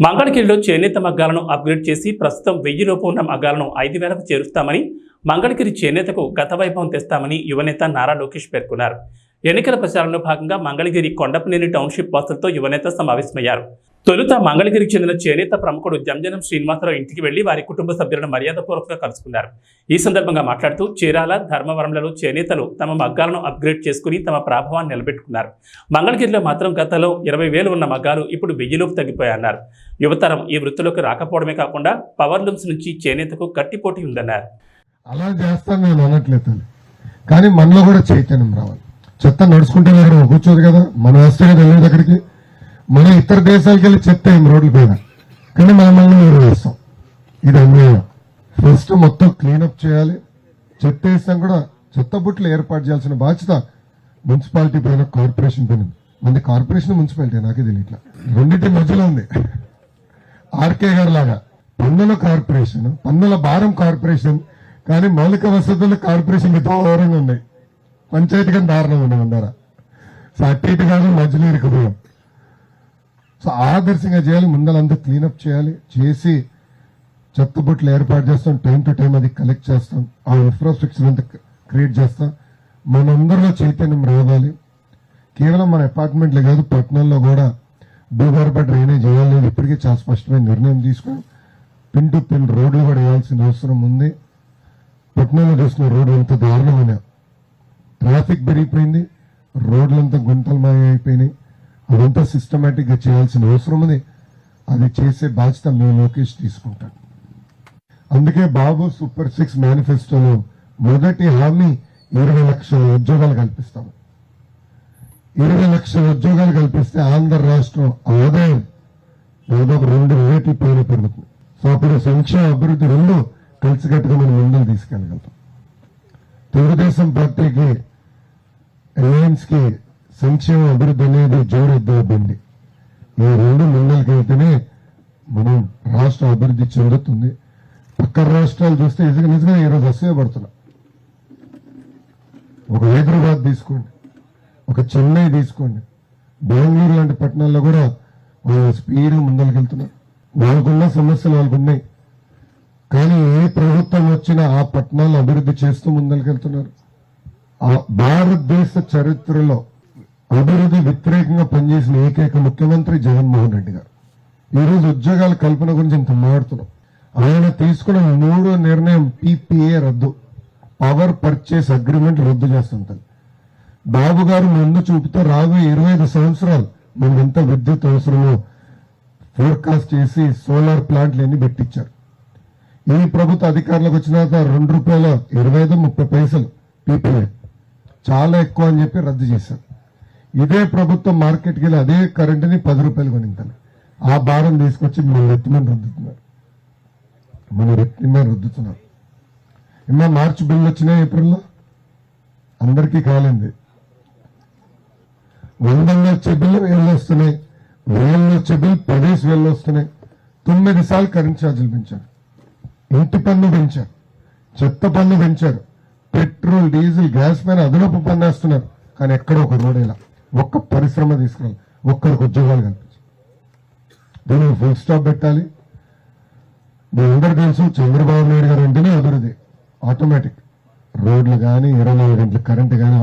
మంగళగిరిలో చేనేత మగ్గాలను అప్గ్రేడ్ చేసి ప్రస్తుతం 1000 లోపు ఉన్న మగ్గాలను 5000కు చేరుస్తామని, మంగళగిరి చేనేతకు గత వైభవం తెస్తామని యువనేత నారా లోకేష్ పేర్కొన్నారు. ఎన్నికల ప్రచారంలో భాగంగా మంగళగిరి కొండపనేని టౌన్షిప్ వాసులతో యువనేత సమావేశమయ్యారు. తొలుత మంగళగిరికి చెందిన చేనేత ప్రముఖుడు జంజనం శ్రీనివాసరావు ఇంటికి వెళ్లి వారి కుటుంబ సభ్యులను మర్యాదపూర్వకంగా కలుసుకున్నారు. ఈ సందర్భంగా మాట్లాడుతూ చీరాల, ధర్మవరంలలో చేనేతలు తమ మగ్గాలను అప్గ్రేడ్ చేసుకుని తమ ప్రభావాన్ని నిలబెట్టుకున్నారు. మంగళగిరిలో మాత్రం గతంలో 20,000 ఉన్న మగ్గాలు ఇప్పుడు 1000 లోపు తగ్గిపోయాయన్నారు. యువతరం ఈ వృత్తిలోకి రాకపోవడమే కాకుండా పవర్ లూమ్స్ నుంచి చేనేతకు గట్టి పోటీ ఉందన్నారు. అలా చేస్తాను నేను అనట్లేదు, కానీ మనలో కూడా చైతన్యం రావాలి. చెత్త నడుచుకుంటే కూర్చోదు కదా, మనం వస్తే కదా వెళ్ళేది అక్కడికి. మనం ఇతర దేశాలకు వెళ్ళి చెత్త ఏం రోడ్ల పైన, కానీ మనం వేస్తాం. ఇది అన్యాయం. ఫస్ట్ మొత్తం క్లీనప్ చేయాలి. చెత్త వేస్తాం కూడా చెత్త బుట్టలు ఏర్పాటు చేయాల్సిన బాధ్యత మున్సిపాలిటీ పైన, కార్పొరేషన్ పైన. మన కార్పొరేషన్ మున్సిపాలిటీ నాకే తెలియట్లా, రెండింటి మధ్యలో ఉంది. ఆర్కే గారు లాగా పన్నుల కార్పొరేషన్, పన్నుల భారం కార్పొరేషన్, కానీ మౌలిక వసతుల కార్పొరేషన్ దూరంగా ఉన్నాయి. పంచాయతీ కానీ దారుణంగా ఉన్నాయి అందర. సో అటు ఇటు కాదు, మధ్యలో ఇరుకుపోయాం. సో ఆదర్శంగా చేయాలి. ముందలంతా క్లీనప్ చేయాలి. చేసి చెత్త బుట్టలు ఏర్పాటు చేస్తాం. టైం టు టైం అది కలెక్ట్ చేస్తాం. ఆ ఇన్ఫ్రాస్ట్రక్చర్ అంతా క్రియేట్ చేస్తాం. మనందరిలో చైతన్యం రావాలి. కేవలం మన అపార్ట్మెంట్లే కాదు, పట్టణంలో కూడా భూగర్భ డ్రైనేజ్ చేయాలి. ఇప్పటికీ చాలా స్పష్టమైన నిర్ణయం తీసుకుని పిన్ టు పిన్ రోడ్లు కూడా వేయాల్సిన అవసరం ఉంది. పట్టణంలో చూసిన రోడ్లు ఎంత దారుణమైన, ట్రాఫిక్ పెరిగిపోయింది, రోడ్లంతా గుంతలమయ అయిపోయినాయి. అదంతా సిస్టమేటిక్ గా చేయాల్సిన అవసరం ఉంది. అది చేసే బాధ్యత మేము లోకేష్ తీసుకుంటాం. అందుకే బాబు సూపర్ 6 మేనిఫెస్టోలో మొదటి హామీ 20 లక్షల ఉద్యోగాలు కల్పిస్తాము. 20 లక్షల ఉద్యోగాలు కల్పిస్తే ఆంధ్ర రాష్ట్రం ఆదాయం దాదాపు 2 రేట్ల పైన పెరుగుతుంది. సో అప్పుడు సంక్షేమ అభివృద్ధి రెండు కలిసికట్టుగా మనం ముందుకు తీసుకెళ్ళగలుగుతాం. తెలుగుదేశం పార్టీకి, అలయన్స్ కి సంక్షేమ అభివృద్ధి అనేది జోడెద్దుబండి. ఈ రెండు ముందరికైతేనే మనం రాష్ట్రం అభివృద్ధి చెందుతుంది. పక్క రాష్ట్రాలు చూస్తే నిజంగా ఈరోజు అసూయపడుతున్నాం. ఒక హైదరాబాద్ తీసుకోండి, ఒక చెన్నై తీసుకోండి, బెంగళూరు లాంటి పట్టణాల్లో కూడా వాళ్ళు స్పీడ్ ముందరికెళ్తున్నారు. వాళ్ళకున్న సమస్యలు వాళ్ళకు ఉన్నాయి, కానీ ఏ ప్రభుత్వం వచ్చినా ఆ పట్టణాలను అభివృద్ధి చేస్తూ ముందరికెళ్తున్నారు. భారతదేశ చరిత్రలో అభివృద్ధి వ్యతిరేకంగా పనిచేసిన ఏకైక ముఖ్యమంత్రి జగన్మోహన్ రెడ్డి గారు. ఈరోజు ఉద్యోగాల కల్పన గురించి ఇంత మాట్లాడుతున్నాం. ఆయన తీసుకున్న 3వ నిర్ణయం PPA రద్దు, పవర్ పర్చేస్ అగ్రిమెంట్ రద్దు చేస్తుంటారు. బాబు గారు ముందు చూపుతూ రాబోయే 25 సంవత్సరాలు మనకు ఎంత విద్యుత్ అవసరమో ఫోర్కాస్ట్ చేసి సోలార్ ప్లాంట్లు ఎన్ని పెట్టించారు. ఈ ప్రభుత్వ అధికారులకు వచ్చినాక ₹2.25-30 PPA చాలా ఎక్కువ అని చెప్పి రద్దు చేశారు. ఇదే ప్రభుత్వం మార్కెట్కి వెళ్ళి అదే కరెంటుని ₹10 కొనింటారు. ఆ భారం తీసుకొచ్చి మన రెత్తిమని రుద్దుతున్నారు. ఇంకా మార్చి బిల్లు వచ్చినాయి ఏప్రిల్లో, అందరికీ కాలింది. 100 వచ్చే బిల్లు 1000 వస్తున్నాయి, 1000 వచ్చే బిల్లు 10,000 వస్తున్నాయి. 9 సార్లు కరెంట్ ఛార్జీలు పెంచారు, ఇంటి పన్ను పెంచారు, చెత్త పన్ను పెంచారు, పెట్రోల్, డీజిల్, గ్యాస్ పైన అదనపు పన్ను వేస్తున్నారు. కానీ ఎక్కడ ఒక రోడ్ ఇలా ఒక్క పరిశ్రమ తీసుకురాలి, ఒక్కరికి ఉద్యోగాలు కల్పించాలి. దీనికి ఫుల్ స్టాప్ పెట్టాలి. మీ అందరూ తెలుసు, చంద్రబాబు నాయుడు గారు అంటేనే అభివృద్ధి. ఆటోమేటిక్ రోడ్లు కానీ 24 గంటల కరెంటు కానీ